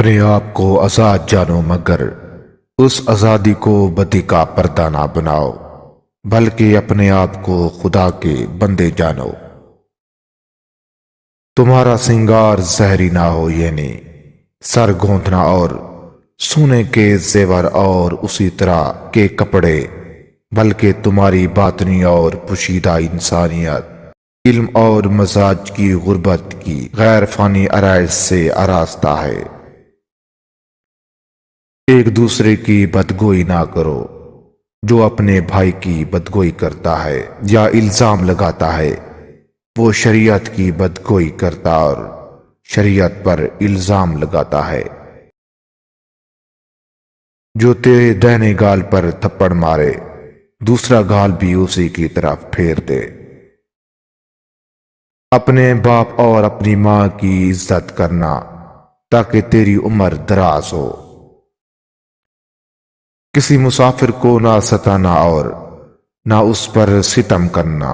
اپنے آپ کو آزاد جانو، مگر اس آزادی کو بدی کا پردہ نہ بناؤ، بلکہ اپنے آپ کو خدا کے بندے جانو۔ تمہارا سنگار زہری نہ ہو، یعنی سر گونتنا اور سونے کے زیور اور اسی طرح کے کپڑے، بلکہ تمہاری باطنی اور پوشیدہ انسانیت علم اور مزاج کی غربت کی غیر فانی آرائش سے آراستہ ہے۔ ایک دوسرے کی بدگوئی نہ کرو۔ جو اپنے بھائی کی بدگوئی کرتا ہے یا الزام لگاتا ہے، وہ شریعت کی بدگوئی کرتا اور شریعت پر الزام لگاتا ہے۔ جو تیرے دہنے گال پر تھپڑ مارے، دوسرا گال بھی اسی کی طرف پھیر دے۔ اپنے باپ اور اپنی ماں کی عزت کرنا تاکہ تیری عمر دراز ہو۔ کسی مسافر کو نہ ستانا اور نہ اس پر ستم کرنا۔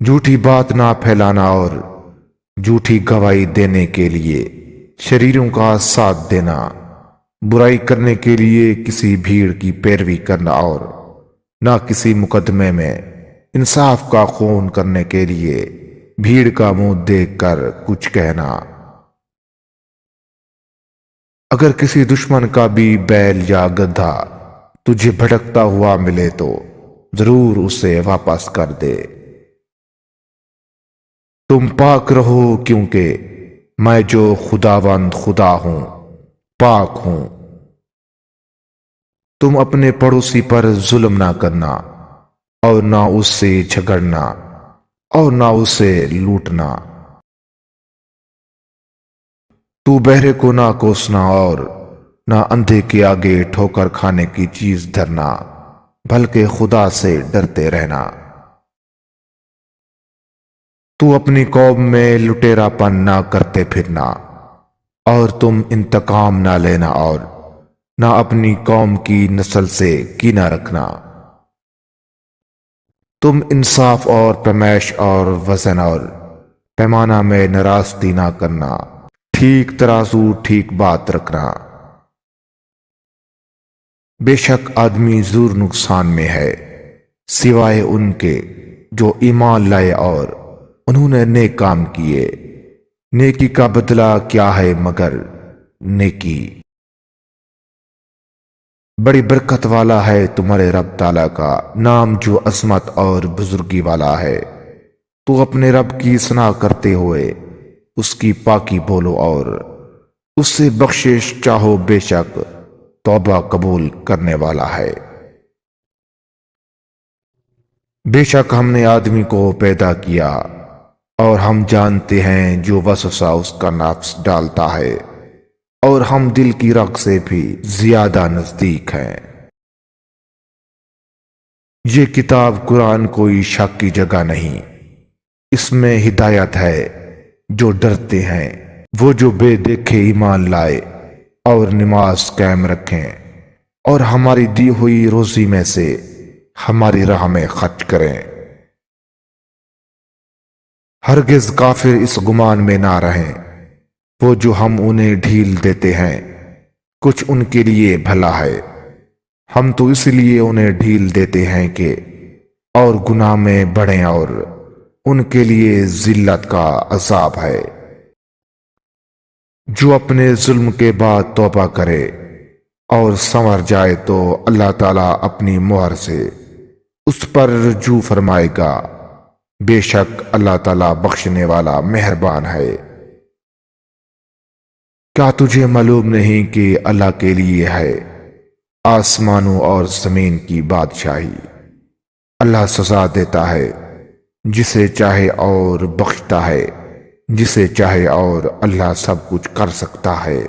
جھوٹی بات نہ پھیلانا اور جھوٹی گواہی دینے کے لیے شریروں کا ساتھ دینا۔ برائی کرنے کے لیے کسی بھیڑ کی پیروی کرنا اور نہ کسی مقدمے میں انصاف کا خون کرنے کے لیے بھیڑ کا منہ دیکھ کر کچھ کہنا۔ اگر کسی دشمن کا بھی بیل یا گدھا تجھے بھٹکتا ہوا ملے تو ضرور اسے واپس کر دے۔ تم پاک رہو، کیونکہ میں جو خداوند خدا ہوں پاک ہوں۔ تم اپنے پڑوسی پر ظلم نہ کرنا اور نہ اس سے جھگڑنا اور نہ اسے لوٹنا۔ تو بہرے کو نہ کوسنا اور نہ اندھے کے آگے ٹھوکر کھانے کی چیز دھرنا، بلکہ خدا سے ڈرتے رہنا۔ تو اپنی قوم میں لٹیرا پن نہ کرتے پھرنا اور تم انتقام نہ لینا اور نہ اپنی قوم کی نسل سے کینہ رکھنا۔ تم انصاف اور پیمائش اور وزن اور پیمانہ میں ناراستی نہ کرنا، ٹھیک ترازو ٹھیک بات رکھنا۔ بے شک آدمی ضرور نقصان میں ہے، سوائے ان کے جو ایمان لائے اور انہوں نے نیک کام کیے۔ نیکی کا بدلہ کیا ہے مگر نیکی۔ بڑی برکت والا ہے تمہارے رب تعالیٰ کا نام، جو عظمت اور بزرگی والا ہے۔ تو اپنے رب کی ثنا کرتے ہوئے اس کی پاکی بولو اور اس سے بخشش چاہو، بے شک توبہ قبول کرنے والا ہے۔ بے شک ہم نے آدمی کو پیدا کیا اور ہم جانتے ہیں جو وسوسہ اس کا نفس ڈالتا ہے، اور ہم دل کی رگ سے بھی زیادہ نزدیک ہیں۔ یہ کتاب قرآن کوئی شک کی جگہ نہیں، اس میں ہدایت ہے جو ڈرتے ہیں، وہ جو بے دیکھے ایمان لائے اور نماز قائم رکھیں اور ہماری دی ہوئی روزی میں سے ہماری راہ میں خرچ کریں۔ ہرگز کافر اس گمان میں نہ رہیں، وہ جو ہم انہیں ڈھیل دیتے ہیں کچھ ان کے لیے بھلا ہے۔ ہم تو اس لیے انہیں ڈھیل دیتے ہیں کہ اور گناہ میں بڑھیں اور ان کے لیے ذلت کا عذاب ہے۔ جو اپنے ظلم کے بعد توبہ کرے اور سنور جائے تو اللہ تعالیٰ اپنی مہر سے اس پر رجوع فرمائے گا، بے شک اللہ تعالیٰ بخشنے والا مہربان ہے۔ کیا تجھے معلوم نہیں کہ اللہ کے لیے ہے آسمانوں اور زمین کی بادشاہی؟ اللہ سزا دیتا ہے جسے چاہے اور بخشتا ہے جسے چاہے، اور اللہ سب کچھ کر سکتا ہے۔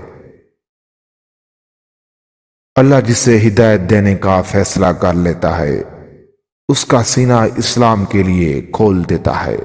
اللہ جسے ہدایت دینے کا فیصلہ کر لیتا ہے، اس کا سینہ اسلام کے لیے کھول دیتا ہے۔